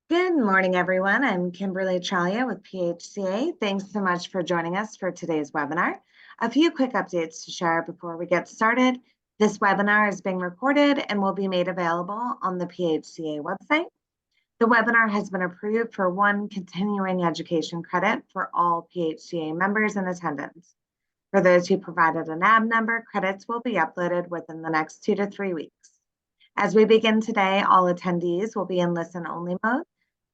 Good morning, everyone. I'm Kimberly Chalia with PHCA. Thanks so much for joining us for today's webinar. A few quick updates to share before we get started. This webinar is being recorded and will be made available on the PHCA website. The webinar has been approved for one continuing education credit for all PHCA members in attendance. For those who provided an AB number, credits will be uploaded within the next 2 to 3 weeks. As we begin today, all attendees will be in listen-only mode.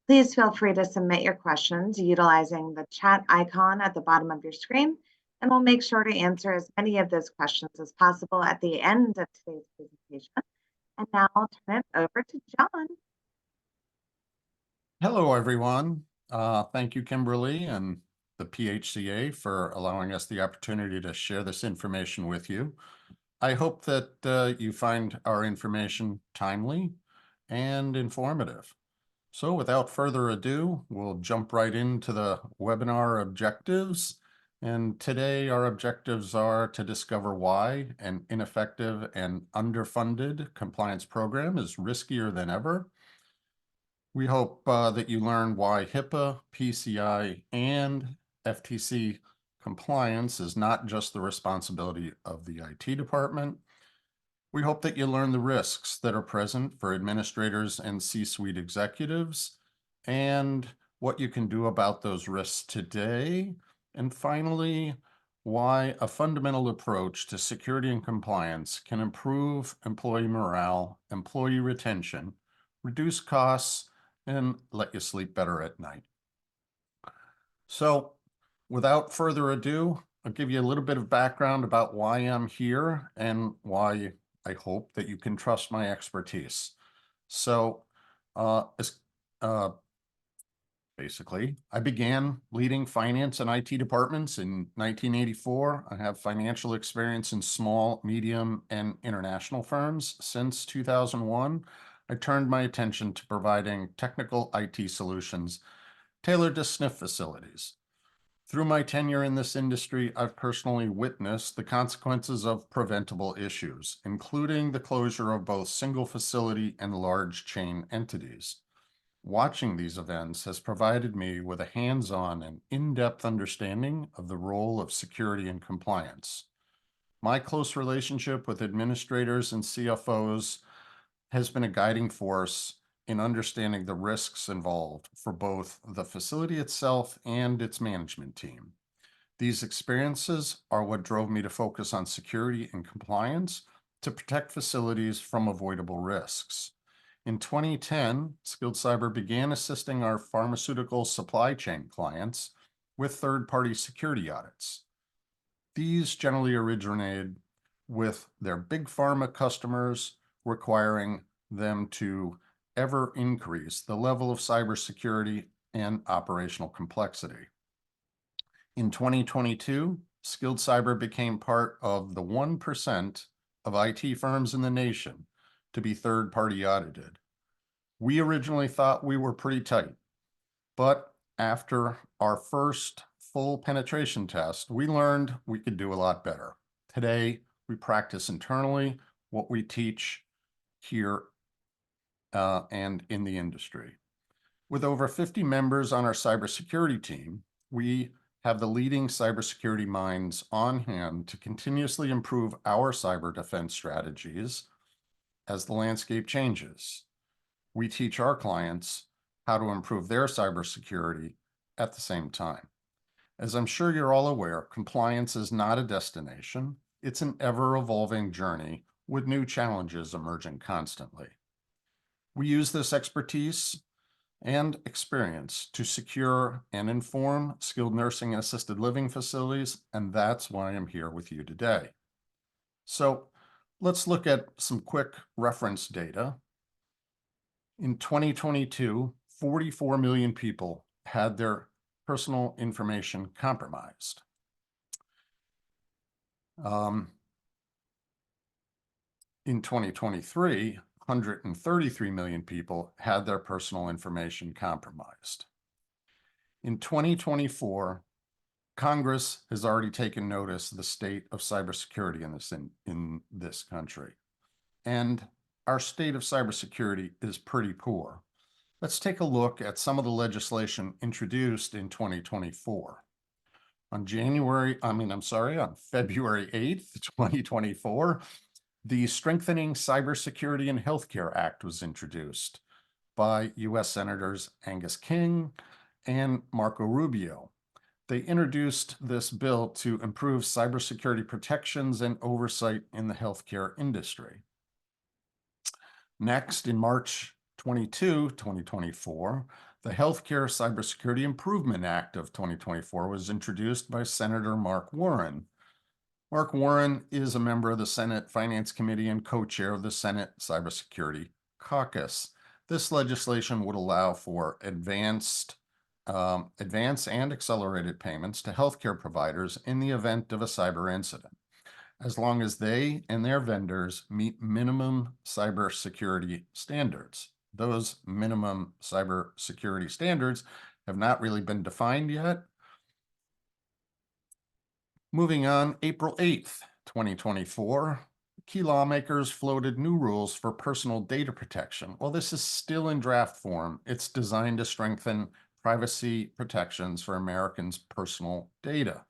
Please feel free to submit your questions utilizing the chat icon at the bottom of your screen, and we'll make sure to answer as many of those questions as possible at the end of today's presentation. And now I'll turn it over to John. Hello, everyone. Thank you, Kimberly, and the PHCA for allowing us the opportunity to share this information with you. I hope that you find our information timely and informative. So without further ado, we'll jump right into the webinar objectives. And today our objectives are to discover why an ineffective and underfunded compliance program is riskier than ever. We hope that you learn why HIPAA, PCI, and FTC compliance is not just the responsibility of the IT department. We hope that you learn the risks that are present for administrators and C-suite executives and what you can do about those risks today. And finally, why a fundamental approach to security and compliance can improve employee morale, employee retention, reduce costs, and let you sleep better at night. So without further ado, I'll give you a little bit of background about why I'm here and why I hope that you can trust my expertise. So basically, I began leading finance and IT departments in 1984. I have financial experience in small, medium, and international firms. Since 2001, I turned my attention to providing technical IT solutions tailored to SNF facilities. Through my tenure in this industry, I've personally witnessed the consequences of preventable issues, including the closure of both single facility and large chain entities. Watching these events has provided me with a hands-on and in-depth understanding of the role of security and compliance. My close relationship with administrators and CFOs has been a guiding force in understanding the risks involved for both the facility itself and its management team. These experiences are what drove me to focus on security and compliance to protect facilities from avoidable risks. In 2010, Skilled Cyber began assisting our pharmaceutical supply chain clients with third-party security audits. These generally originated with their big pharma customers requiring them to ever increase the level of cybersecurity and operational complexity. In 2022, Skilled Cyber became part of the 1% of IT firms in the nation to be third-party audited. We originally thought we were pretty tight, but after our first full penetration test, we learned we could do a lot better. Today, we practice internally what we teach here and in the industry. With over 50 members on our cybersecurity team, we have the leading cybersecurity minds on hand to continuously improve our cyber defense strategies as the landscape changes. We teach our clients how to improve their cybersecurity at the same time. As I'm sure you're all aware, compliance is not a destination. It's an ever-evolving journey with new challenges emerging constantly. We use this expertise and experience to secure and inform skilled nursing and assisted living facilities, and that's why I'm here with you today. So let's look at some quick reference data. In 2022, 44 million people had their personal information compromised. In 2023, 133 million people had their personal information compromised. In 2024, Congress has already taken notice of the state of cybersecurity in this country. And our state of cybersecurity is pretty poor, Let's take a look at some of the legislation introduced in 2024. On February 8th, 2024, the Strengthening Cybersecurity in Healthcare Act was introduced by U.S. Senators Angus King and Marco Rubio. They introduced this bill to improve cybersecurity protections and oversight in the healthcare industry. Next, in March 22, 2024, the Healthcare Cybersecurity Improvement Act of 2024 was introduced by Senator Mark Warren. Mark Warren is a member of the Senate Finance Committee and co-chair of the Senate Cybersecurity Caucus. This legislation would allow for advance and accelerated payments to healthcare providers in the event of a cyber incident, as long as they and their vendors meet minimum cybersecurity standards. Those minimum cybersecurity standards have not really been defined yet. Moving on, April 8th, 2024, key lawmakers floated new rules for personal data protection. While this is still in draft form, it's designed to strengthen privacy protections for Americans' personal data.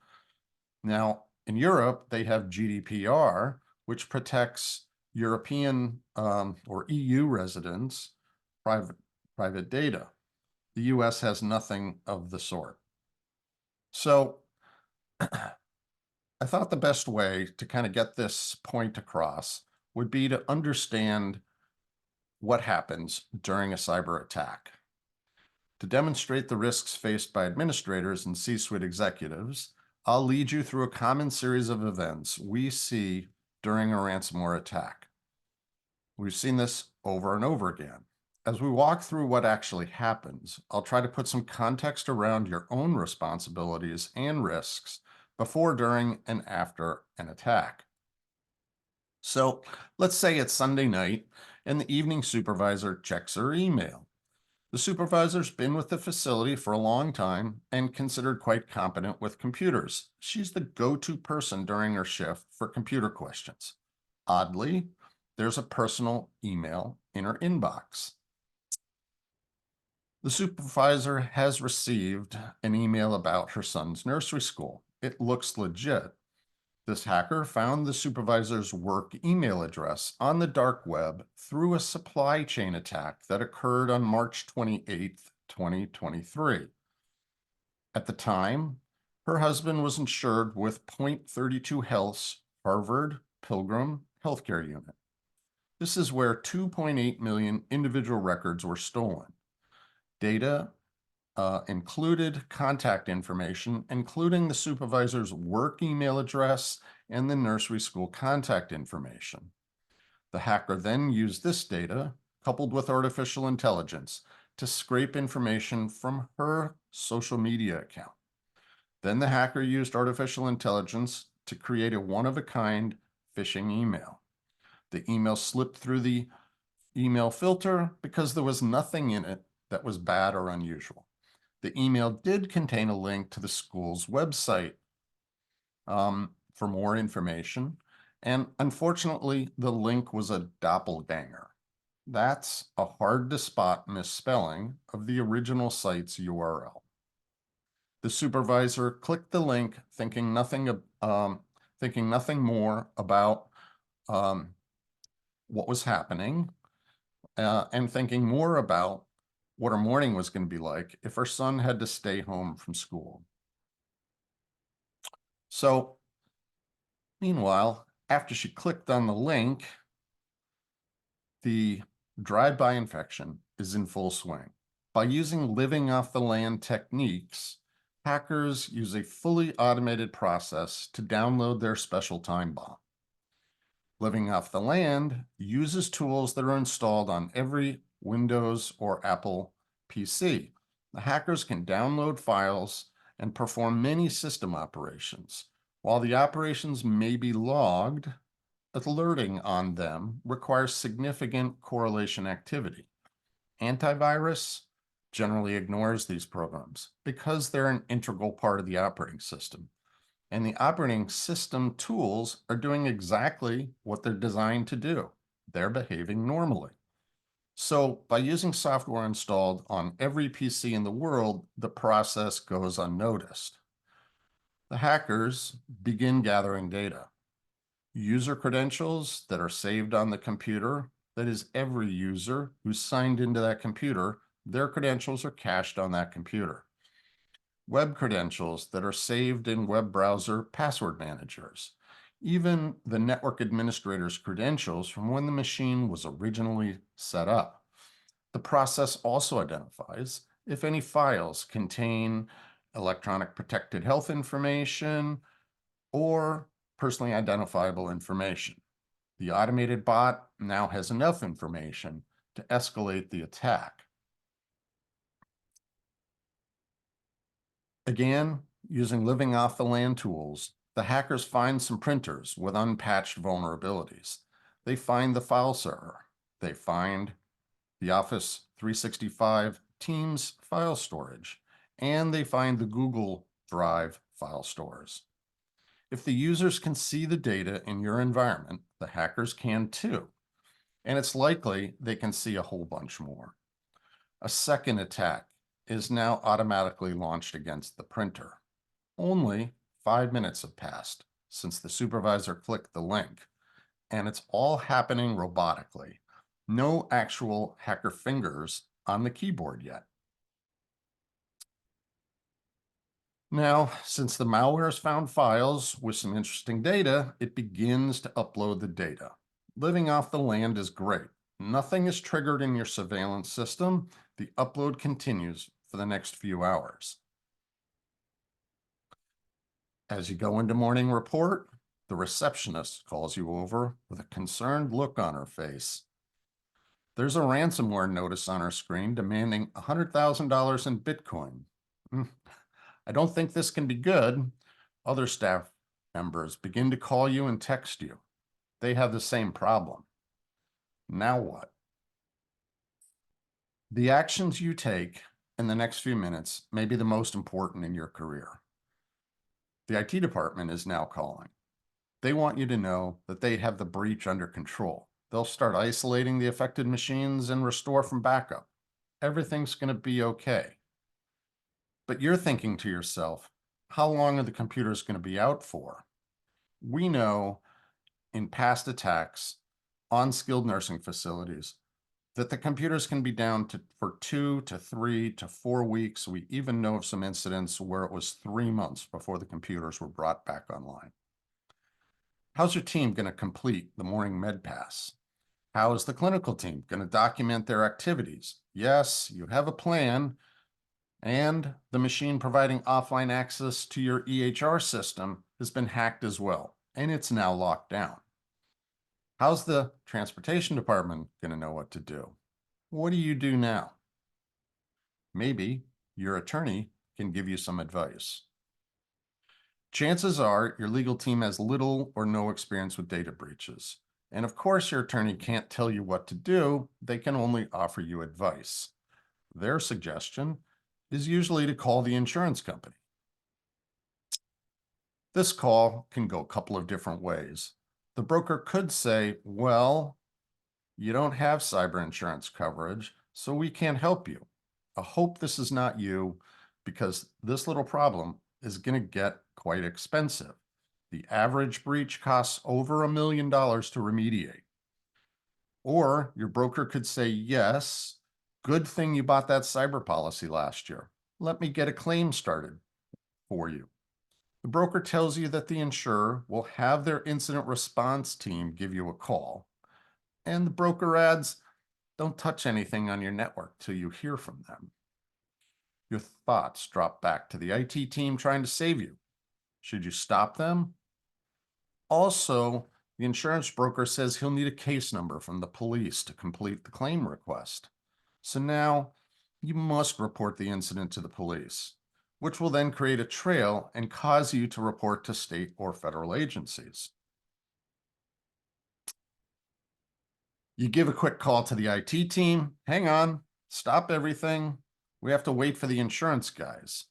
Now, in Europe, they have GDPR, which protects European or EU residents' private data. The US has nothing of the sort. So I thought the best way to kind of get this point across would be to understand what happens during a cyber attack. To demonstrate the risks faced by administrators and C-suite executives, I'll lead you through a common series of events we see during a ransomware attack. We've seen this over and over again. As we walk through what actually happens, I'll try to put some context around your own responsibilities and risks before, during, and after an attack. So let's say it's Sunday night and the evening supervisor checks her email. The supervisor's been with the facility for a long time and considered quite competent with computers. She's the go-to person during her shift for computer questions. Oddly, there's a personal email in her inbox. The supervisor has received an email about her son's nursery school. It looks legit. This hacker found the supervisor's work email address on the dark web through a supply chain attack that occurred on March 28th, 2023. At the time, her husband was insured with .32 Health's Harvard Pilgrim Healthcare Unit. This is where 2.8 million individual records were stolen. Data included contact information, including the supervisor's work email address and the nursery school contact information. The hacker then used this data, coupled with artificial intelligence, to scrape information from her social media account. Then the hacker used artificial intelligence to create a one-of-a-kind phishing email. The email slipped through the email filter because there was nothing in it that was bad or unusual. The email did contain a link to the school's website for more information, and unfortunately, the link was a doppelganger. That's a hard-to-spot misspelling of the original site's URL. The supervisor clicked the link, thinking nothing more about what was happening, and thinking more about what her morning was going to be like if her son had to stay home from school. So, meanwhile, after she clicked on the link, the drive-by infection is in full swing. By using living off the land techniques, hackers use a fully automated process to download their special time bomb. Living off the land uses tools that are installed on every Windows or Apple PC. The hackers can download files and perform many system operations. While the operations may be logged, alerting on them requires significant correlation activity. Antivirus generally ignores these programs because they're an integral part of the operating system. And the operating system tools are doing exactly what they're designed to do. They're behaving normally. So by using software installed on every PC in the world, the process goes unnoticed. The hackers begin gathering data. User credentials that are saved on the computer, that is every user who's signed into that computer, their credentials are cached on that computer. Web credentials that are saved in web browser password managers. Even the network administrator's credentials from when the machine was originally set up. The process also identifies if any files contain electronic protected health information or personally identifiable information. The automated bot now has enough information to escalate the attack. Again, using living off the land tools, the hackers find some printers with unpatched vulnerabilities. They find the file server. They find the Office 365 Teams file storage, and they find the Google Drive file stores. If the users can see the data in your environment, the hackers can too. And it's likely they can see a whole bunch more. A second attack is now automatically launched against the printer. Only 5 minutes have passed since the supervisor clicked the link, and it's all happening robotically. No actual hacker fingers on the keyboard yet. Now, since the malware has found files with some interesting data, it begins to upload the data. Living off the land is great. Nothing is triggered in your surveillance system. The upload continues for the next few hours. As you go into morning report, the receptionist calls you over with a concerned look on her face. There's a ransomware notice on her screen demanding $100,000 in Bitcoin. I don't think this can be good. Other staff members begin to call you and text you. They have the same problem. Now what? The actions you take in the next few minutes may be the most important in your career. The IT department is now calling. They want you to know that they have the breach under control. They'll start isolating the affected machines and restore from backup. Everything's going to be okay. But you're thinking to yourself, how long are the computers going to be out for? We know in past attacks on skilled nursing facilities that the computers can be down for 2 to 3 to 4 weeks. We even know of some incidents where it was 3 months before the computers were brought back online. How's your team going to complete the morning med pass? How is the clinical team going to document their activities? Yes, you have a plan, and the machine providing offline access to your EHR system has been hacked as well, and it's now locked down. How's the transportation department going to know what to do? What do you do now? Maybe your attorney can give you some advice. Chances are your legal team has little or no experience with data breaches. And of course, your attorney can't tell you what to do. They can only offer you advice. Their suggestion is usually to call the insurance company. This call can go a couple of different ways. The broker could say, well, you don't have cyber insurance coverage, so we can't help you. I hope this is not you, because this little problem is going to get quite expensive. The average breach costs over $1 million to remediate. Or your broker could say, yes, good thing you bought that cyber policy last year. Let me get a claim started for you. The broker tells you that the insurer will have their incident response team give you a call. And the broker adds, don't touch anything on your network till you hear from them. Your thoughts drop back to the IT team trying to save you. Should you stop them? Also, the insurance broker says he'll need a case number from the police to complete the claim request. So now you must report the incident to the police, which will then create a trail and cause you to report to state or federal agencies. You give a quick call to the IT team. Hang on, stop everything. We have to wait for the insurance guys.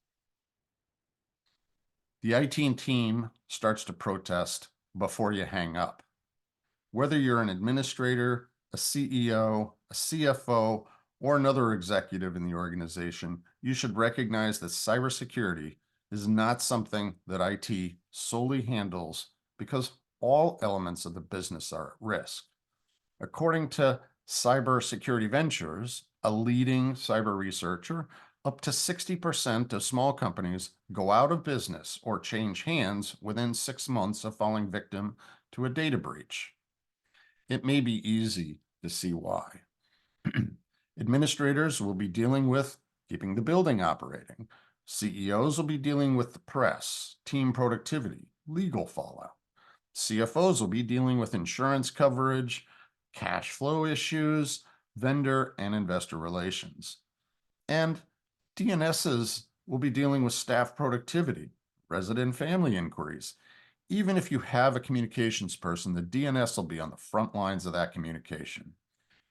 The IT team starts to protest before you hang up. Whether you're an administrator, a CEO, a a CFO, or another executive in the organization, you should recognize that cybersecurity is not something that IT solely handles because all elements of the business are at risk. According to Cybersecurity Ventures, a leading cyber researcher, up to 60% of small companies go out of business or change hands within 6 months of falling victim to a data breach. It may be easy to see why. Administrators will be dealing with keeping the building operating. CEOs will be dealing with the press, team productivity, legal fallout. CFOs will be dealing with insurance coverage, cash flow issues, vendor and investor relations. And DNSs will be dealing with staff productivity, resident family inquiries. Even if you have a communications person, the DNS will be on the front lines of that communication.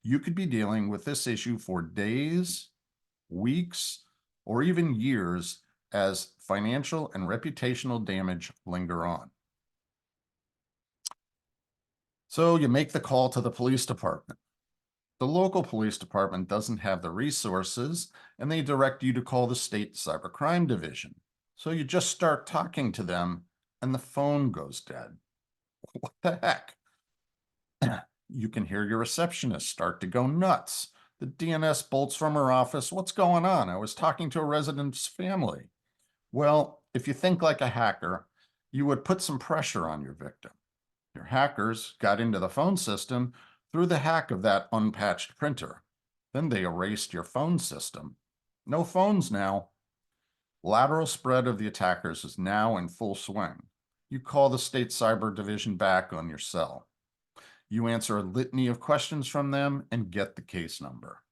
You could be dealing with this issue for days, weeks, or even years as financial and reputational damage linger on. So you make the call to the police department. The local police department doesn't have the resources, and they direct you to call the state cybercrime division. So you just start talking to them, and the phone goes dead. What the heck? You can hear your receptionist start to go nuts. The DNS bolts from her office. What's going on? I was talking to a resident's family. Well, if you think like a hacker, you would put some pressure on your victim. Your hackers got into the phone system through the hack of that unpatched printer. Then they erased your phone system. No phones now. Lateral spread of the attackers is now in full swing. You call the state cyber division back on your cell. You answer a litany of questions from them and get the case number.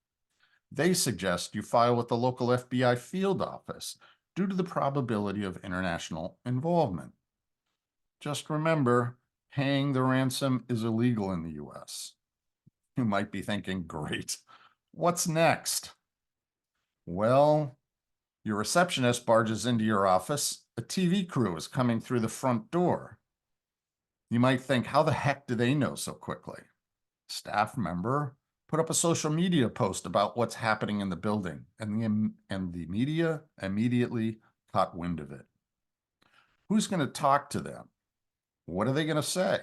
They suggest you file with the local FBI field office due to the probability of international involvement. Just remember, paying the ransom is illegal in the US. You might be thinking, great, what's next? Well, your receptionist barges into your office. A TV crew is coming through the front door. You might think, how the heck do they know so quickly? Staff member put up a social media post about what's happening in the building, and the media immediately caught wind of it. Who's going to talk to them? What are they going to say?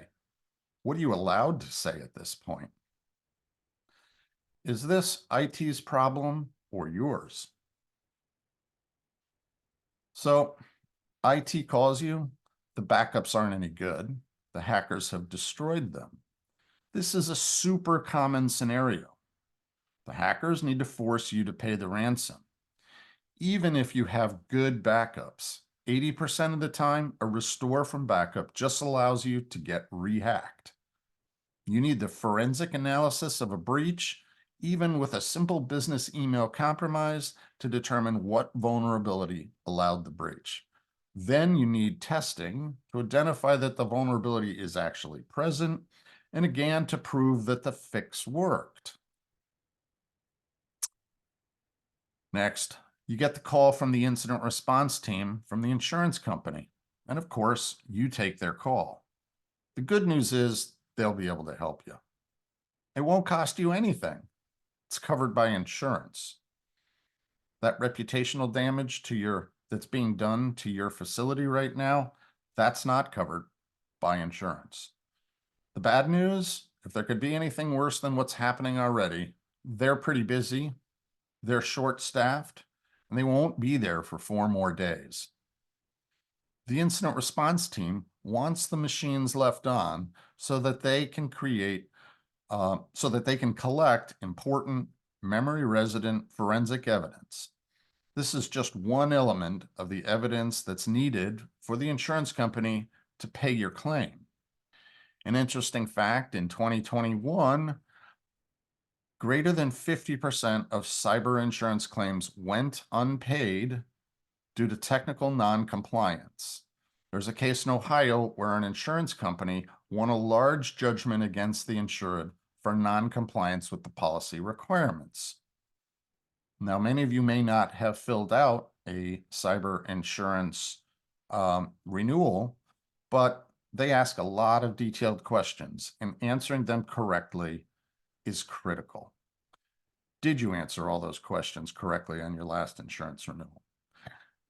What are you allowed to say at this point? Is this IT's problem or yours? So IT calls you, the backups aren't any good, the hackers have destroyed them. This is a super common scenario. The hackers need to force you to pay the ransom. Even if you have good backups, 80% of the time, a restore from backup just allows you to get rehacked. You need the forensic analysis of a breach, even with a simple business email compromise, to determine what vulnerability allowed the breach. Then you need testing to identify that the vulnerability is actually present, and again, to prove that the fix worked. Next, you get the call from the incident response team from the insurance company. And of course, you take their call. The good news is they'll be able to help you. It won't cost you anything. It's covered by insurance. That reputational damage that's being done to your facility right now, that's not covered by insurance. The bad news, if there could be anything worse than what's happening already, they're pretty busy, they're short-staffed, and they won't be there for 4 more days. The incident response team wants the machines left on so that they can collect important memory resident forensic evidence. This is just one element of the evidence that's needed for the insurance company to pay your claim. An interesting fact, in 2021, greater than 50% of cyber insurance claims went unpaid due to technical non-compliance. There's a case in Ohio where an insurance company won a large judgment against the insured for non-compliance with the policy requirements. Now, many of you may not have filled out a cyber insurance renewal, but they ask a lot of detailed questions, and answering them correctly is critical. Did you answer all those questions correctly on your last insurance renewal?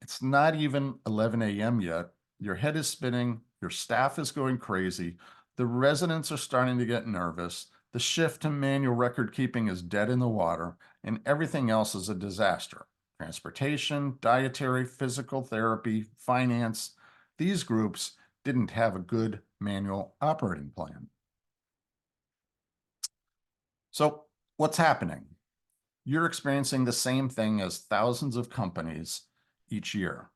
It's not even 11 a.m. yet. Your head is spinning. Your staff is going crazy. The residents are starting to get nervous. The shift to manual record keeping is dead in the water, and everything else is a disaster. Transportation, dietary, physical therapy, finance. These groups didn't have a good manual operating plan. So what's happening? You're experiencing the same thing as thousands of companies each year.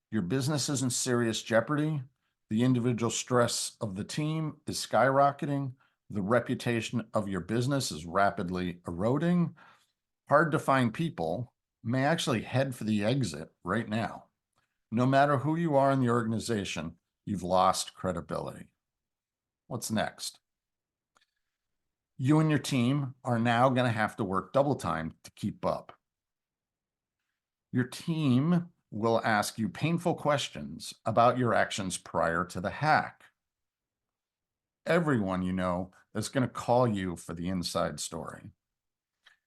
Your business is in serious jeopardy. The individual stress of the team is skyrocketing. The reputation of your business is rapidly eroding. Hard to find people may actually head for the exit right now. No matter who you are in the organization, you've lost credibility. What's next? You and your team are now going to have to work double time to keep up. Your team will ask you painful questions about your actions prior to the hack. Everyone you know is going to call you for the inside story.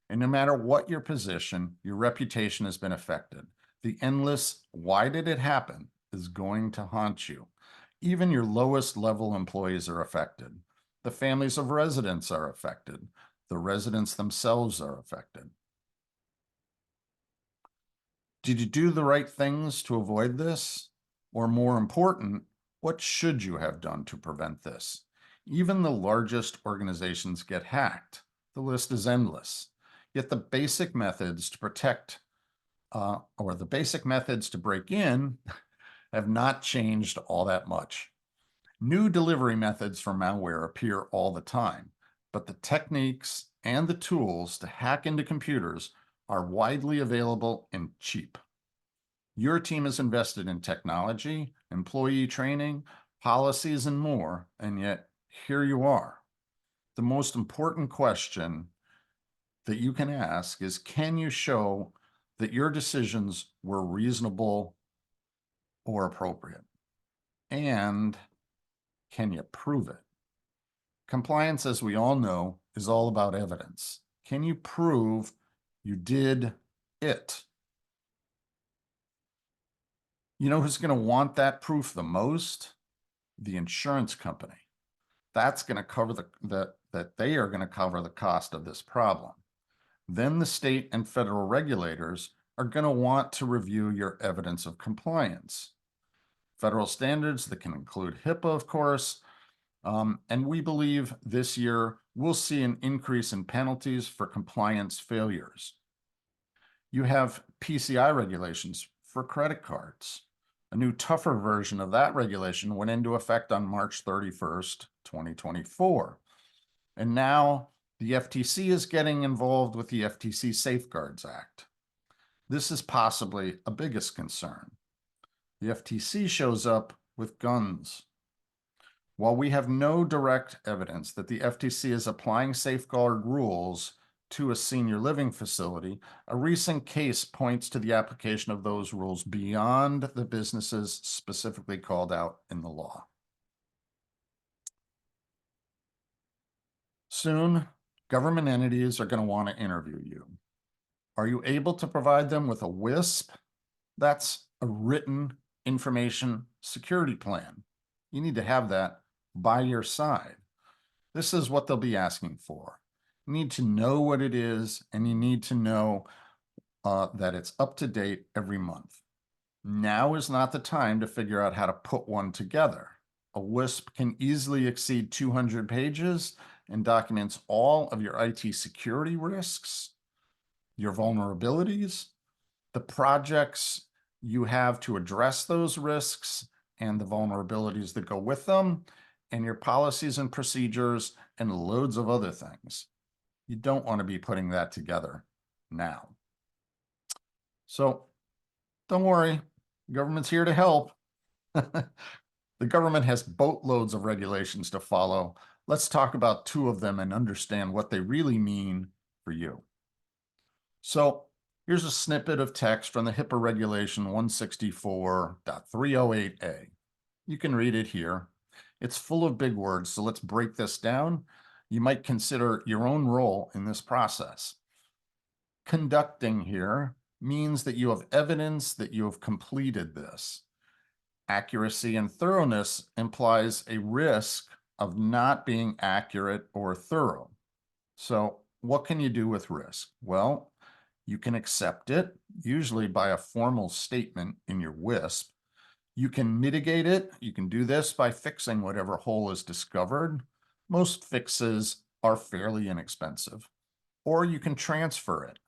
And no matter what your position, your reputation has been affected. The endless, why did it happen, is going to haunt you. Even your lowest level employees are affected. The families of residents are affected. The residents themselves are affected. Did you do the right things to avoid this? Or more important, what should you have done to prevent this? Even the largest organizations get hacked. The list is endless. Yet the basic methods to protect or the basic methods to break in have not changed all that much. New delivery methods for malware appear all the time, but the techniques and the tools to hack into computers are widely available and cheap. Your team is invested in technology, employee training, policies, and more, and yet here you are. The most important question that you can ask is, can you show that your decisions were reasonable or appropriate? And can you prove it? Compliance, as we all know, is all about evidence. Can you prove you did it? You know who's going to want that proof the most? The insurance company. That's going to cover that they are going to cover the cost of this problem. Then the state and federal regulators are going to want to review your evidence of compliance. Federal standards that can include HIPAA, of course, and we believe this year we'll see an increase in penalties for compliance failures. You have PCI regulations for credit cards. A new tougher version of that regulation went into effect on March 31st, 2024. And now the FTC is getting involved with the FTC Safeguards Act. This is possibly a biggest concern. The FTC shows up with guns. While we have no direct evidence that the FTC is applying safeguard rules to a senior living facility, a recent case points to the application of those rules beyond the businesses specifically called out in the law. Soon, government entities are going to want to interview you. Are you able to provide them with a WISP? That's a written information security plan. You need to have that by your side. This is what they'll be asking for. You need to know what it is, and you need to know that it's up to date every month. Now is not the time to figure out how to put one together. A WISP can easily exceed 200 pages and documents all of your IT security risks, your vulnerabilities, the projects you have to address those risks and the vulnerabilities that go with them, and your policies and procedures and loads of other things. You don't want to be putting that together now. So don't worry, the government's here to help. The government has boatloads of regulations to follow. Let's talk about two of them and understand what they really mean for you. So here's a snippet of text from the HIPAA regulation 164.308A. You can read it here. It's full of big words, so let's break this down. You might consider your own role in this process. Conducting here means that you have evidence that you have completed this. Accuracy and thoroughness implies a risk of not being accurate or thorough. So what can you do with risk? Well, you can accept it, usually by a formal statement in your WISP. You can mitigate it. You can do this by fixing whatever hole is discovered. Most fixes are fairly inexpensive. Or you can transfer it.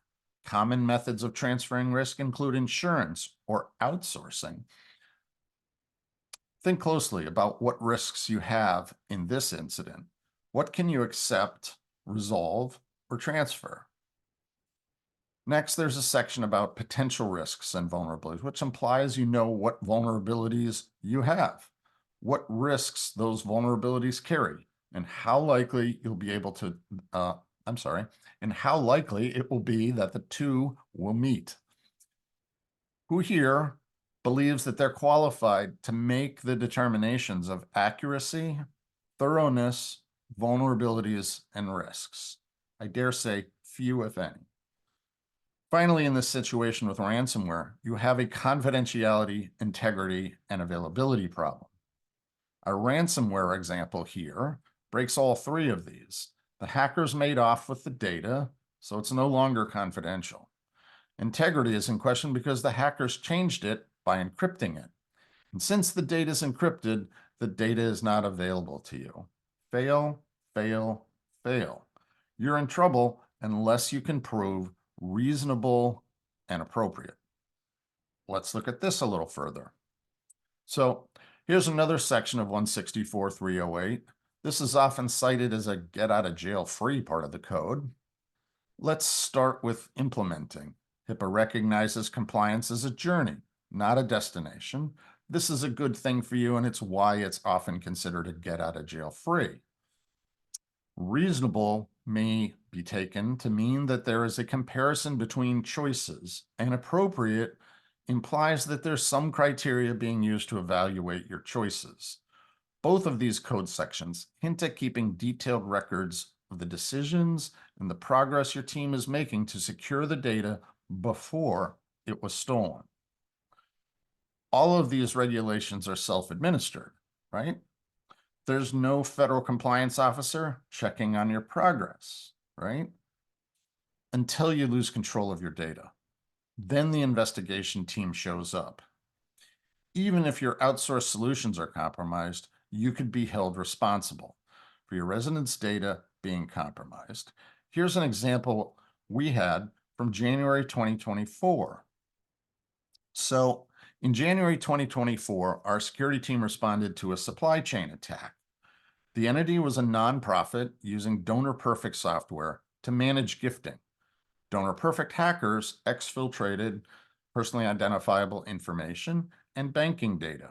Common methods of transferring risk include insurance or outsourcing. Think closely about what risks you have in this incident. What can you accept, resolve, or transfer? Next, there's a section about potential risks and vulnerabilities, which implies you know what vulnerabilities you have, what risks those vulnerabilities carry, and how likely you'll be able to, and how likely it will be that the two will meet. Who here believes that they're qualified to make the determinations of accuracy, thoroughness, vulnerabilities, and risks? I dare say few, if any. Finally, in this situation with ransomware, you have a confidentiality, integrity, and availability problem. Our ransomware example here breaks all three of these. The hackers made off with the data, so it's no longer confidential. Integrity is in question because the hackers changed it by encrypting it. And since the data is encrypted, the data is not available to you. Fail, fail, fail. You're in trouble unless you can prove reasonable and appropriate. Let's look at this a little further. So here's another section of 164.308. This is often cited as a get out of jail free part of the code. Let's start with implementing. HIPAA recognizes compliance as a journey, not a destination. This is a good thing for you, and it's why it's often considered a get out of jail free. Reasonable may be taken to mean that there is a comparison between choices, and appropriate implies that there's some criteria being used to evaluate your choices. Both of these code sections hint at keeping detailed records of the decisions and the progress your team is making to secure the data before it was stolen. All of these regulations are self-administered, right? There's no federal compliance officer checking on your progress, right? Until you lose control of your data. Then the investigation team shows up. Even if your outsourced solutions are compromised, you could be held responsible for your residents' data being compromised. Here's an example we had from January 2024. So in January 2024, our security team responded to a supply chain attack. The entity was a nonprofit using DonorPerfect software to manage gifting. DonorPerfect hackers exfiltrated personally identifiable information and banking data.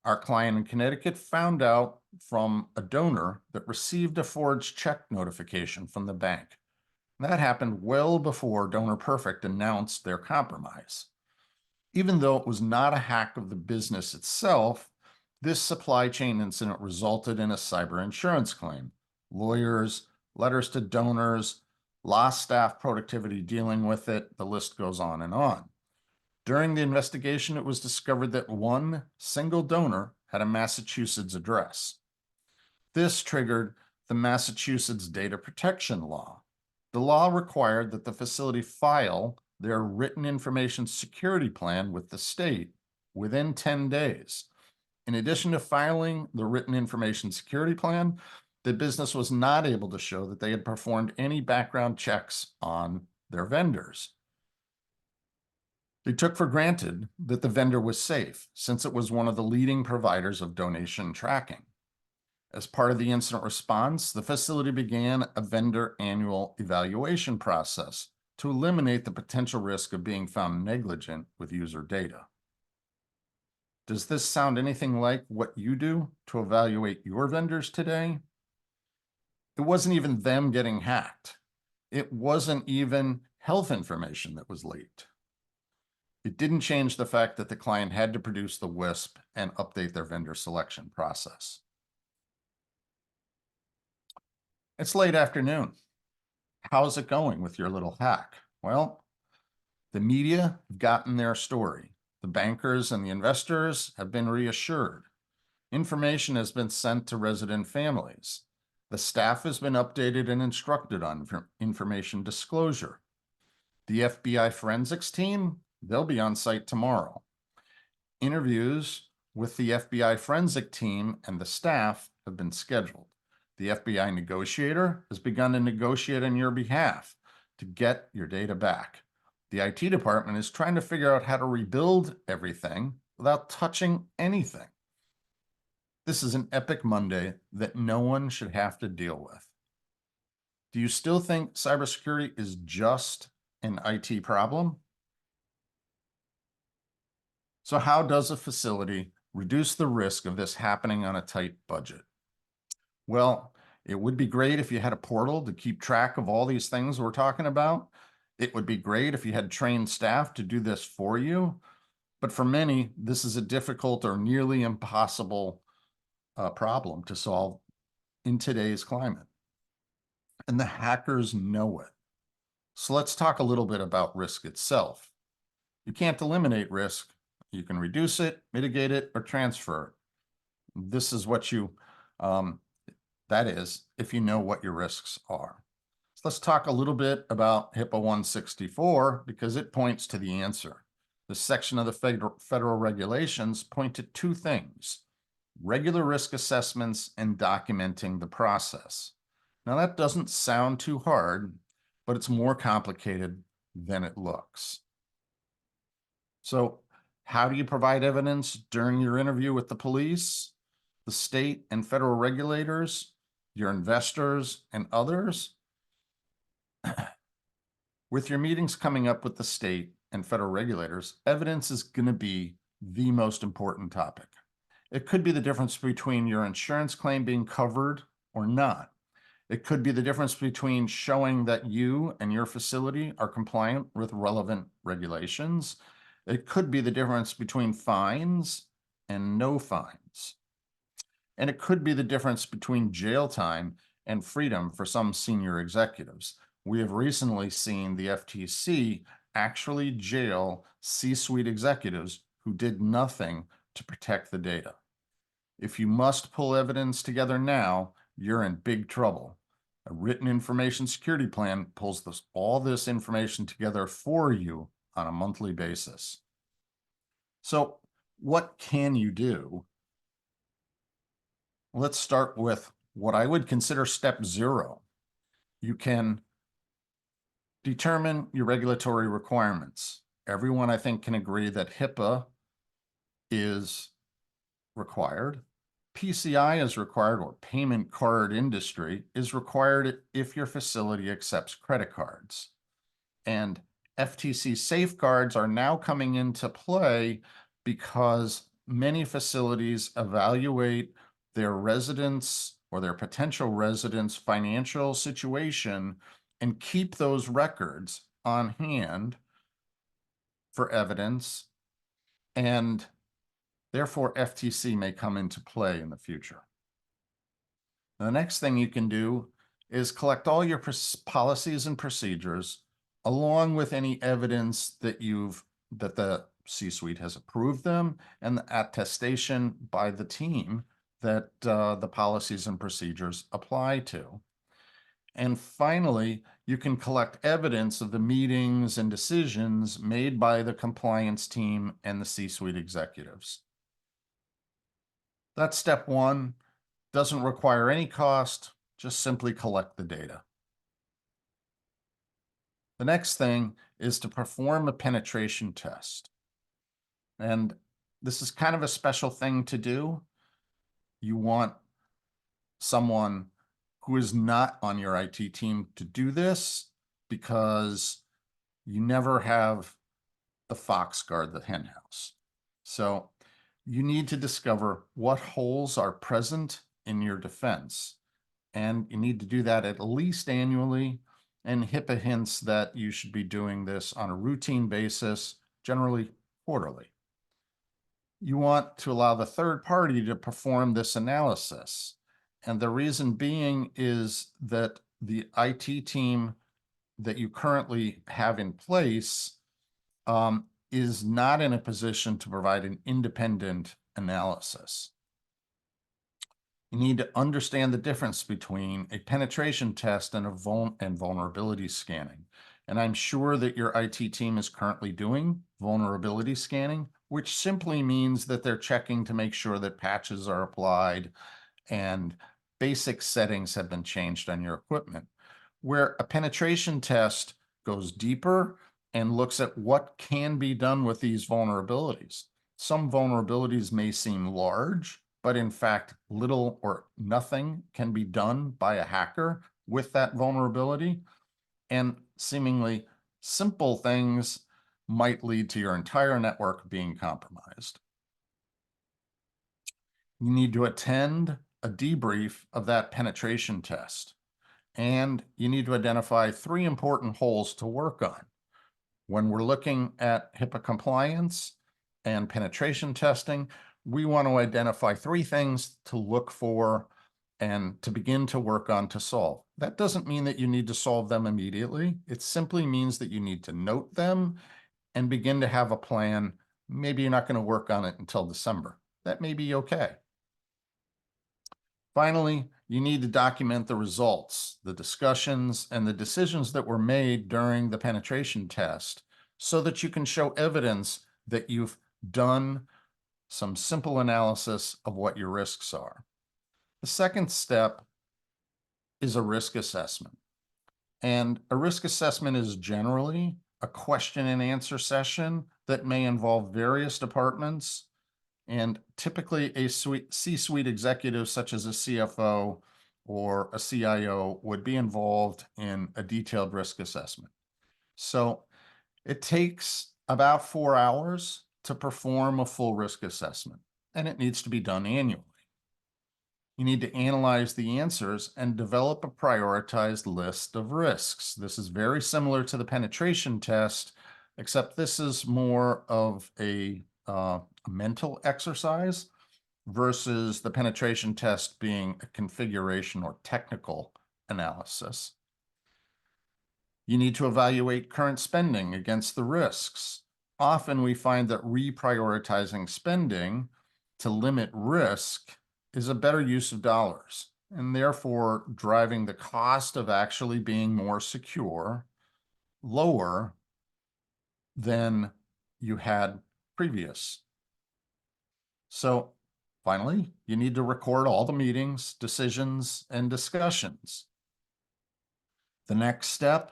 Our client in Connecticut found out from a donor that received a forged check notification from the bank. That happened well before DonorPerfect announced their compromise. Even though it was not a hack of the business itself, this supply chain incident resulted in a cyber insurance claim. Lawyers, letters to donors, lost staff productivity dealing with it, the list goes on and on. During the investigation, it was discovered that one single donor had a Massachusetts address. This triggered the Massachusetts data protection law. The law required that the facility file their written information security plan with the state within 10 days. In addition to filing the written information security plan, the business was not able to show that they had performed any background checks on their vendors. They took for granted that the vendor was safe, since it was one of the leading providers of donation tracking. As part of the incident response, the facility began a vendor annual evaluation process to eliminate the potential risk of being found negligent with user data. Does this sound anything like what you do to evaluate your vendors today? It wasn't even them getting hacked. It wasn't even health information that was leaked. It didn't change the fact that the client had to produce the WISP and update their vendor selection process. It's late afternoon. How's it going with your little hack? Well, the media have gotten their story. The bankers and the investors have been reassured. Information has been sent to resident families. The staff has been updated and instructed on information disclosure. The FBI forensics team, they'll be on site tomorrow. Interviews with the FBI forensic team and the staff have been scheduled. The FBI negotiator has begun to negotiate on your behalf to get your data back. The IT department is trying to figure out how to rebuild everything without touching anything. This is an epic Monday that no one should have to deal with. Do you still think cybersecurity is just an IT problem? So how does a facility reduce the risk of this happening on a tight budget? Well, it would be great if you had a portal to keep track of all these things we're talking about. It would be great if you had trained staff to do this for you. But for many, this is a difficult or nearly impossible problem to solve in today's climate. And the hackers know it. So let's talk a little bit about risk itself. You can't eliminate risk. You can reduce it, mitigate it, or transfer it. This is what that is, if you know what your risks are. So let's talk a little bit about HIPAA 164 because it points to the answer. This section of the federal regulations point to two things: regular risk assessments and documenting the process. Now that doesn't sound too hard, but it's more complicated than it looks. So how do you provide evidence during your interview with the police, the state and federal regulators, your investors, and others? With your meetings coming up with the state and federal regulators, evidence is going to be the most important topic. It could be the difference between your insurance claim being covered or not. It could be the difference between showing that you and your facility are compliant with relevant regulations. It could be the difference between fines and no fines. And it could be the difference between jail time and freedom for some senior executives. We have recently seen the FTC actually jail C-suite executives who did nothing to protect the data. If you must pull evidence together now, you're in big trouble. A written information security plan pulls all this information together for you on a monthly basis. So what can you do? Let's start with what I would consider step 0. You can determine your regulatory requirements. Everyone, I think, can agree that HIPAA is required. PCI is required, or payment card industry is required if your facility accepts credit cards. And FTC safeguards are now coming into play because many facilities evaluate their residents or their potential residents' financial situation and keep those records on hand for evidence, and therefore FTC may come into play in the future. The next thing you can do is collect all your policies and procedures along with any evidence that the C-suite has approved them and the attestation by the team that the policies and procedures apply to. And finally, you can collect evidence of the meetings and decisions made by the compliance team and the C-suite executives. That's step 1. Doesn't require any cost, just simply collect the data. The next thing is to perform a penetration test. And this is kind of a special thing to do. You want someone who is not on your IT team to do this because you never have the fox guard the hen house. So you need to discover what holes are present in your defense. And you need to do that at least annually. And HIPAA hints that you should be doing this on a routine basis, generally quarterly. You want to allow the third party to perform this analysis. And the reason being is that the IT team that you currently have in place is not in a position to provide an independent analysis. You need to understand the difference between a penetration test and vulnerability scanning. And I'm sure that your IT team is currently doing vulnerability scanning, which simply means that they're checking to make sure that patches are applied and basic settings have been changed on your equipment. Where a penetration test goes deeper and looks at what can be done with these vulnerabilities. Some vulnerabilities may seem large, but in fact, little or nothing can be done by a hacker with that vulnerability. And seemingly simple things might lead to your entire network being compromised. You need to attend a debrief of that penetration test. And you need to identify 3 important holes to work on. When we're looking at HIPAA compliance and penetration testing, we want to identify 3 things to look for and to begin to work on to solve. That doesn't mean that you need to solve them immediately. It simply means that you need to note them and begin to have a plan. Maybe you're not going to work on it until December. That may be okay. Finally, you need to document the results, the discussions, and the decisions that were made during the penetration test so that you can show evidence that you've done some simple analysis of what your risks are. The second step is a risk assessment. And a risk assessment is generally a question and answer session that may involve various departments. And typically a C-suite executive such as a CFO or a CIO would be involved in a detailed risk assessment. So it takes about 4 hours to perform a full risk assessment, and it needs to be done annually. You need to analyze the answers and develop a prioritized list of risks. This is very similar to the penetration test, except this is more of a mental exercise versus the penetration test being a configuration or technical analysis. You need to evaluate current spending against the risks. Often we find that reprioritizing spending to limit risk is a better use of dollars, and therefore driving the cost of actually being more secure lower than you had previous. So finally, you need to record all the meetings, decisions, and discussions. The next step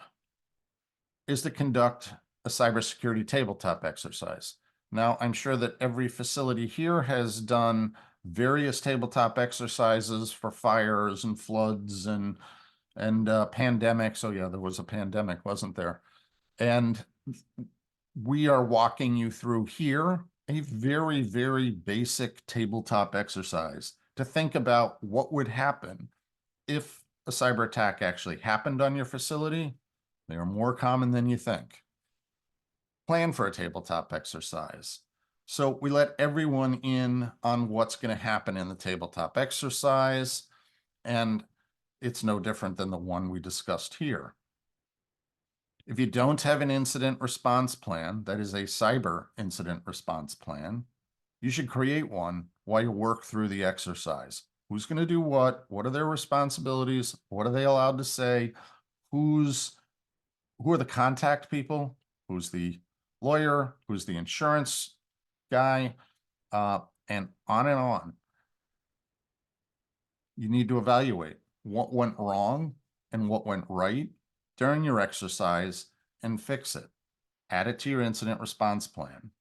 is to conduct a cybersecurity tabletop exercise. Now, I'm sure that every facility here has done various tabletop exercises for fires and floods and pandemics. Oh yeah, there was a pandemic, wasn't there? And we are walking you through here a very, very basic tabletop exercise to think about what would happen if a cyber attack actually happened on your facility. They are more common than you think. Plan for a tabletop exercise. So we let everyone in on what's going to happen in the tabletop exercise, and it's no different than the one we discussed here. If you don't have an incident response plan, that is a cyber incident response plan, you should create one while you work through the exercise. Who's going to do what? What are their responsibilities? What are they allowed to say? Who are the contact people? Who's the lawyer? Who's the insurance guy? And on and on. You need to evaluate what went wrong and what went right during your exercise and fix it. Add it to your incident response plan.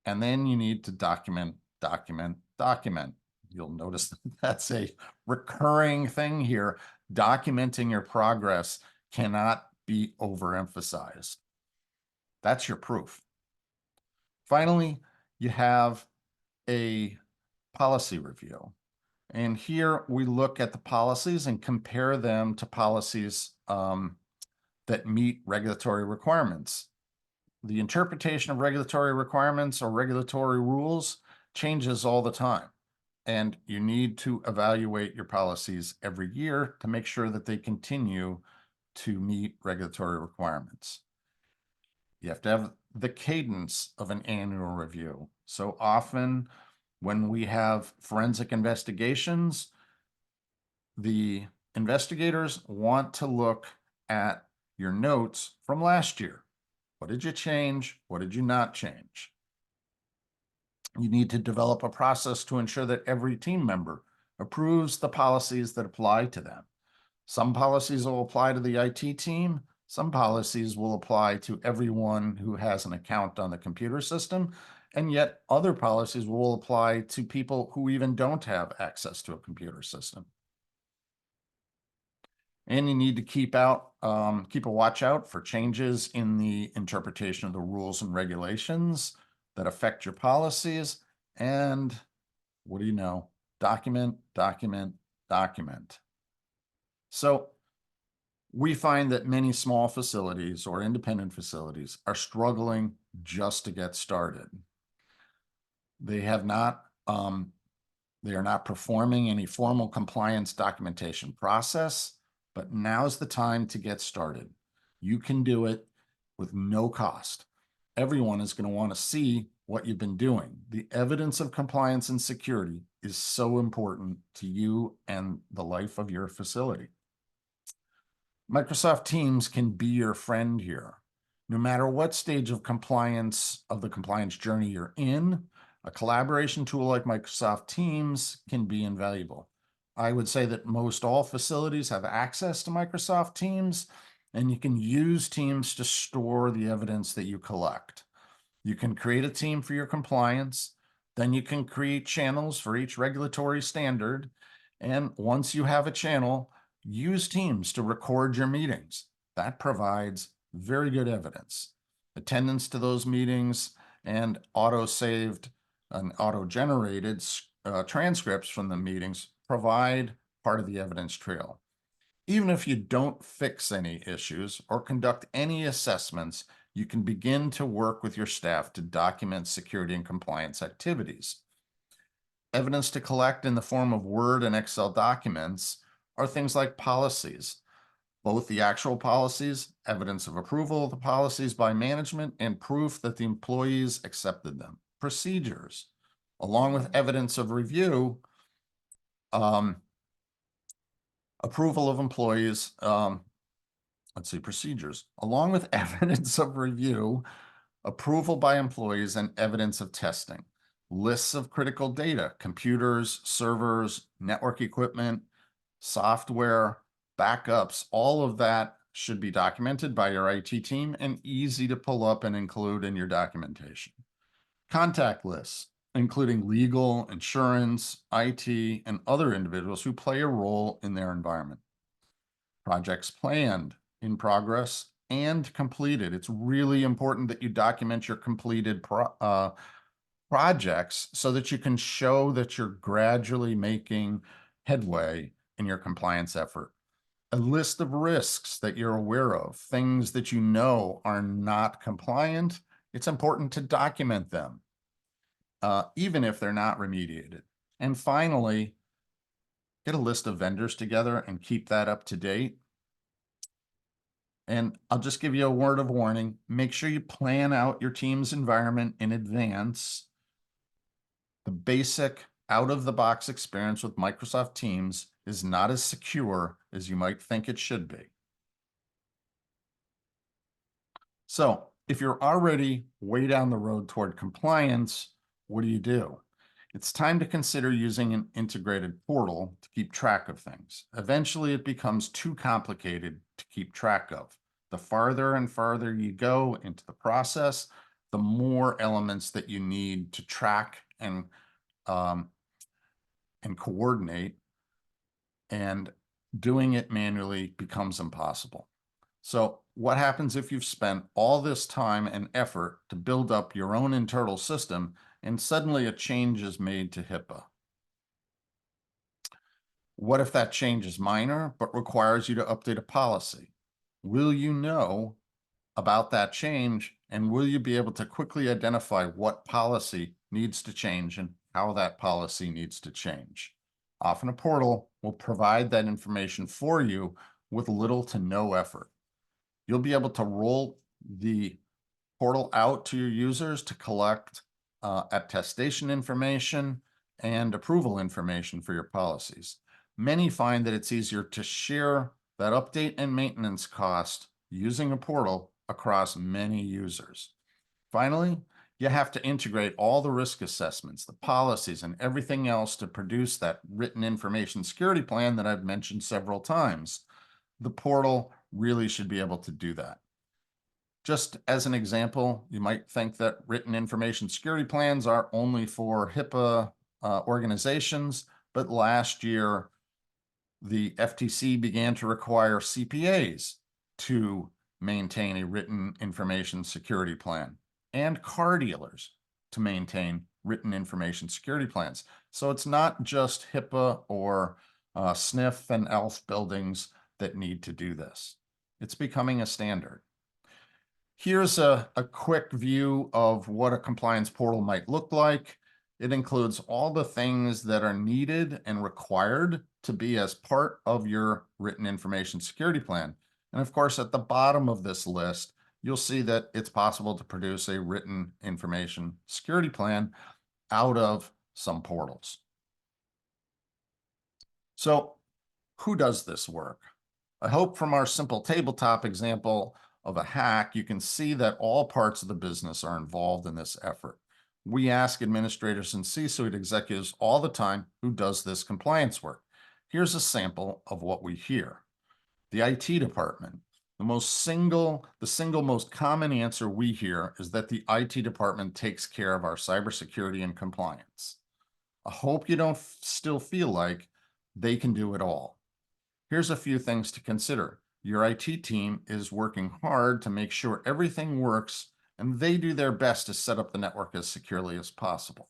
And then you need to document. You'll notice that's a recurring thing here. Documenting your progress cannot be overemphasized. That's your proof. Finally, you have a policy review. And here we look at the policies and compare them to policies that meet regulatory requirements. The interpretation of regulatory requirements or regulatory rules changes all the time. And you need to evaluate your policies every year to make sure that they continue to meet regulatory requirements. You have to have the cadence of an annual review. So often when we have forensic investigations, the investigators want to look at your notes from last year. What did you change? What did you not change? You need to develop a process to ensure that every team member approves the policies that apply to them. Some policies will apply to the IT team. Some policies will apply to everyone who has an account on the computer system. And yet other policies will apply to people who even don't have access to a computer system. And you need to keep a watch out for changes in the interpretation of the rules and regulations that affect your policies. And what do you know? Document, document, document. So we find that many small facilities or independent facilities are struggling just to get started. They are not performing any formal compliance documentation process, but now's the time to get started. You can do it with no cost. Everyone is going to want to see what you've been doing. The evidence of compliance and security is so important to you and the life of your facility. Microsoft Teams can be your friend here. No matter what stage of the compliance journey you're in, a collaboration tool like Microsoft Teams can be invaluable. I would say that most all facilities have access to Microsoft Teams, and you can use Teams to store the evidence that you collect. You can create a team for your compliance, then you can create channels for each regulatory standard, and once you have a channel, use Teams to record your meetings. That provides very good evidence. Attendance to those meetings and auto-saved and auto-generated transcripts from the meetings provide part of the evidence trail. Even if you don't fix any issues or conduct any assessments, you can begin to work with your staff to document security and compliance activities. Evidence to collect in the form of Word and Excel documents are things like policies, both the actual policies, evidence of approval of the policies by management, and proof that the employees accepted them. Procedures, along with evidence of review, approval of employees, procedures, along with evidence of review, approval by employees, and evidence of testing. Lists of critical data, computers, servers, network equipment, software, backups, all of that should be documented by your IT team and easy to pull up and include in your documentation. Contact lists, including legal, insurance, IT, and other individuals who play a role in their environment. Projects planned, in progress, and completed. It's really important that you document your completed projects so that you can show that you're gradually making headway in your compliance effort. A list of risks that you're aware of, things that you know are not compliant. It's important to document them, even if they're not remediated. And finally, get a list of vendors together and keep that up to date. And I'll just give you a word of warning. Make sure you plan out your team's environment in advance. The basic out-of-the-box experience with Microsoft Teams is not as secure as you might think it should be. So if you're already way down the road toward compliance, what do? It's time to consider using an integrated portal to keep track of things. Eventually, it becomes too complicated to keep track of. The farther and farther you go into the process, the more elements that you need to track and coordinate, and doing it manually becomes impossible. So what happens if you've spent all this time and effort to build up your own internal system and suddenly a change is made to HIPAA? What if that change is minor but requires you to update a policy? Will you know about that change, and will you be able to quickly identify what policy needs to change and how that policy needs to change? Often a portal will provide that information for you with little to no effort. You'll be able to roll the portal out to your users to collect attestation information and approval information for your policies. Many find that it's easier to share that update and maintenance cost using a portal across many users. Finally, you have to integrate all the risk assessments, the policies, and everything else to produce that written information security plan that I've mentioned several times. The portal really should be able to do that. Just as an example, you might think that written information security plans are only for HIPAA organizations, but last year, the FTC began to require CPAs to maintain a written information security plan and car dealers to maintain written information security plans. So it's not just HIPAA or SNF and ELF buildings that need to do this. It's becoming a standard. Here's a quick view of what a compliance portal might look like. It includes all the things that are needed and required to be as part of your written information security plan. And of course, at the bottom of this list, you'll see that it's possible to produce a written information security plan out of some portals. So who does this work? I hope from our simple tabletop example of a hack, you can see that all parts of the business are involved in this effort. We ask administrators and C-suite executives all the time, who does this compliance work? Here's a sample of what we hear. The IT department. The single most common answer we hear is that the IT department takes care of our cybersecurity and compliance. I hope you don't still feel like they can do it all. Here's a few things to consider. Your IT team is working hard to make sure everything works, and they do their best to set up the network as securely as possible.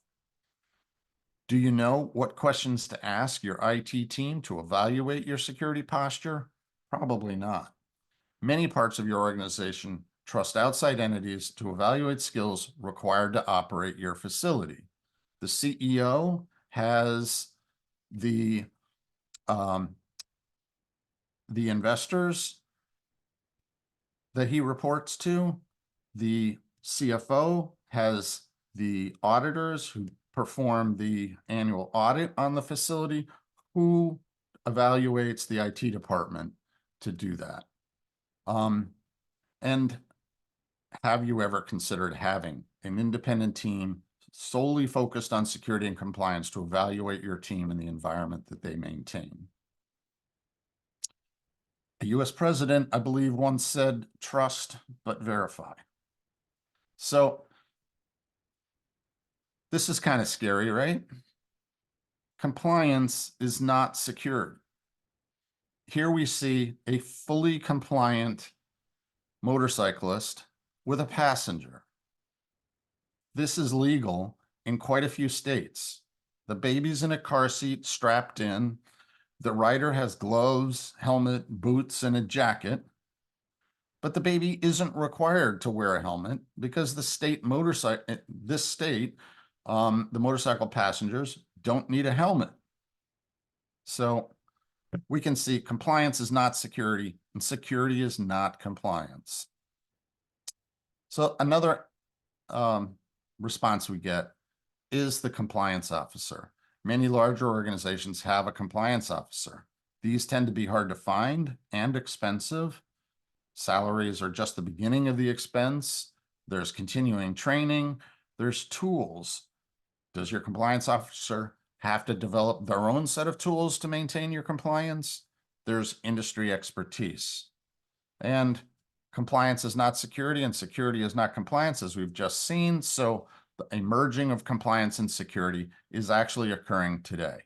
Do you know what questions to ask your IT team to evaluate your security posture? Probably not. Many parts of your organization trust outside entities to evaluate skills required to operate your facility. The CEO has the investors that he reports to. The CFO has the auditors who perform the annual audit on the facility, who evaluates the IT department to do that. And have you ever considered having an independent team solely focused on security and compliance to evaluate your team and the environment that they maintain? A US president, I believe, once said, trust but verify. So this is kind of scary, right? Compliance is not secured. Here we see a fully compliant motorcyclist with a passenger. This is legal in quite a few states. The baby's in a car seat strapped in. The rider has gloves, helmet, boots, and a jacket. But the baby isn't required to wear a helmet because the motorcycle passengers don't need a helmet. So we can see compliance is not security and security is not compliance. So another response we get is the compliance officer. Many larger organizations have a compliance officer. These tend to be hard to find and expensive. Salaries are just the beginning of the expense. There's continuing training. There's tools. Does your compliance officer have to develop their own set of tools to maintain your compliance? There's industry expertise. And compliance is not security, and security is not compliance, as we've just seen. So a merging of compliance and security is actually occurring today.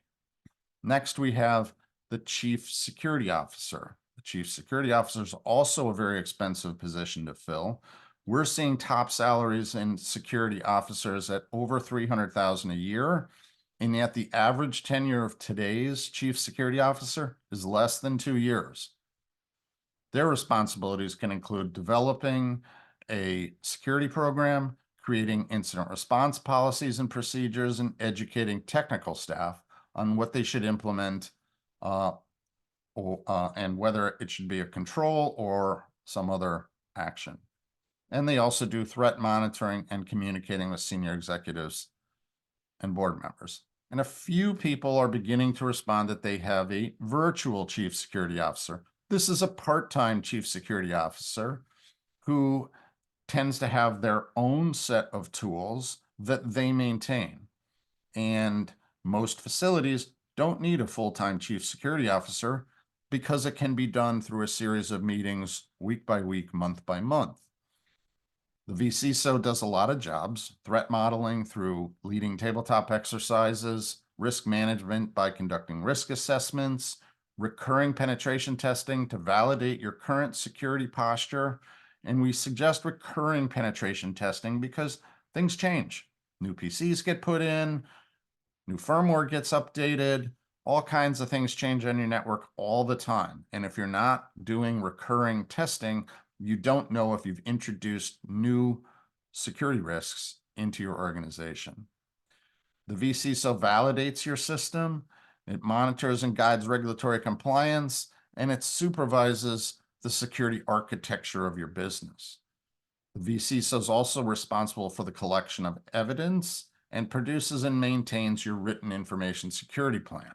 Next, we have the chief security officer. The chief security officer is also a very expensive position to fill. We're seeing top salaries in security officers at over $300,000 a year. And yet the average tenure of today's chief security officer is less than 2 years. Their responsibilities can include developing a security program, creating incident response policies and procedures, and educating technical staff on what they should implement and whether it should be a control or some other action. And they also do threat monitoring and communicating with senior executives and board members. And a few people are beginning to respond that they have a virtual chief security officer. This is a part-time chief security officer who tends to have their own set of tools that they maintain. And most facilities don't need a full-time chief security officer because it can be done through a series of meetings week by week, month by month. The vCISO does a lot of jobs: threat modeling through leading tabletop exercises, risk management by conducting risk assessments, recurring penetration testing to validate your current security posture. And we suggest recurring penetration testing because things change. New PCs get put in, new firmware gets updated, all kinds of things change on your network all the time. And if you're not doing recurring testing, you don't know if you've introduced new security risks into your organization. The vCISO validates your system, it monitors and guides regulatory compliance, and it supervises the security architecture of your business. The vCISO is also responsible for the collection of evidence and produces and maintains your written information security plan.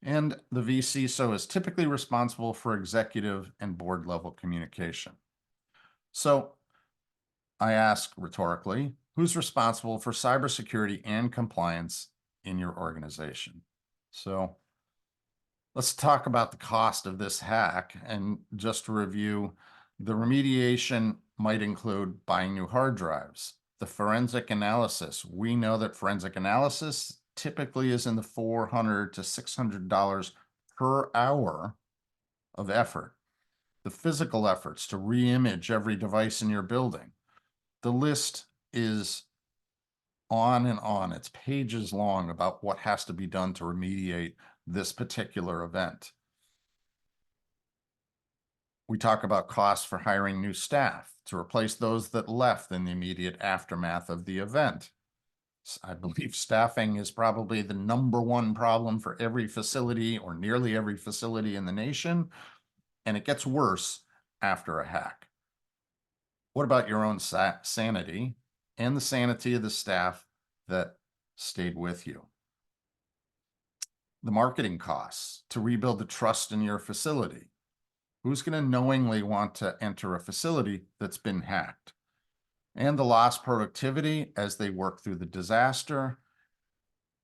And the vCISO is typically responsible for executive and board level communication. So I ask rhetorically, who's responsible for cybersecurity and compliance in your organization? So let's talk about the cost of this hack. And just to review, the remediation might include buying new hard drives. The forensic analysis, we know that forensic analysis typically is in the $400 to $600 per hour of effort. The physical efforts to re-image every device in your building. The list is on and on. It's pages long about what has to be done to remediate this particular event. We talk about costs for hiring new staff to replace those that left in the immediate aftermath of the event. I believe staffing is probably the #1 problem for every facility or nearly every facility in the nation, and it gets worse after a hack. What about your own sanity and the sanity of the staff that stayed with you? The marketing costs to rebuild the trust in your facility. Who's going to knowingly want to enter a facility that's been hacked? And the lost productivity as they work through the disaster.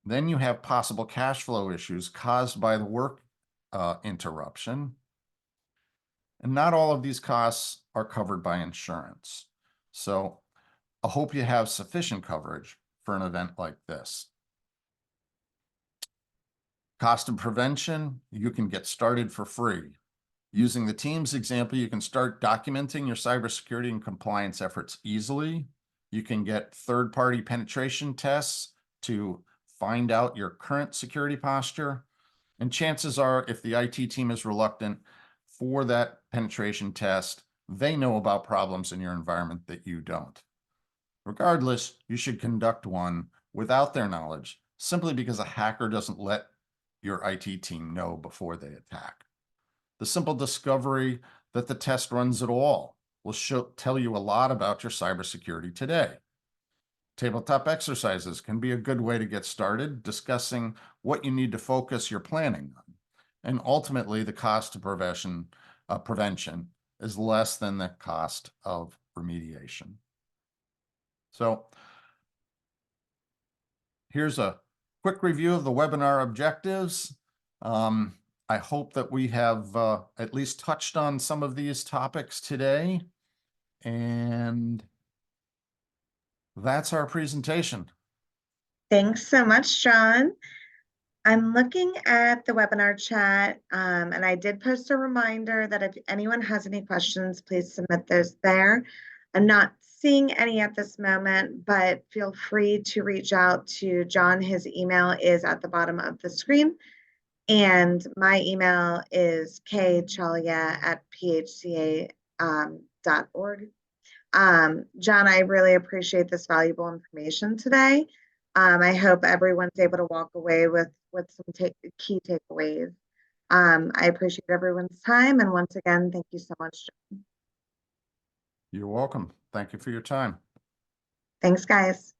Then you have possible cash flow issues caused by the work interruption. And not all of these costs are covered by insurance. So I hope you have sufficient coverage for an event like this. Cost of prevention, you can get started for free. Using the Teams example, you can start documenting your cybersecurity and compliance efforts easily. You can get third-party penetration tests to find out your current security posture. And chances are, if the IT team is reluctant for that penetration test, they know about problems in your environment that you don't. Regardless, you should conduct one without their knowledge, simply because a hacker doesn't let your IT team know before they attack. The simple discovery that the test runs at all will tell you a lot about your cybersecurity today. Tabletop exercises can be a good way to get started discussing what you need to focus your planning on. And ultimately, the cost of prevention is less than the cost of remediation. So here's a quick review of the webinar objectives. I hope that we have at least touched on some of these topics today. And that's our presentation. Thanks so much, John. I'm looking at the webinar chat, and I did post a reminder that if anyone has any questions, please submit those there. I'm not seeing any at this moment, but feel free to reach out to John. His email is at the bottom of the screen. And my email is kchalia@phca.org. John, I really appreciate this valuable information today. I hope everyone's able to walk away with some key takeaways. I appreciate everyone's time, and once again, thank you so much. You're welcome. Thank you for your time. Thanks, guys.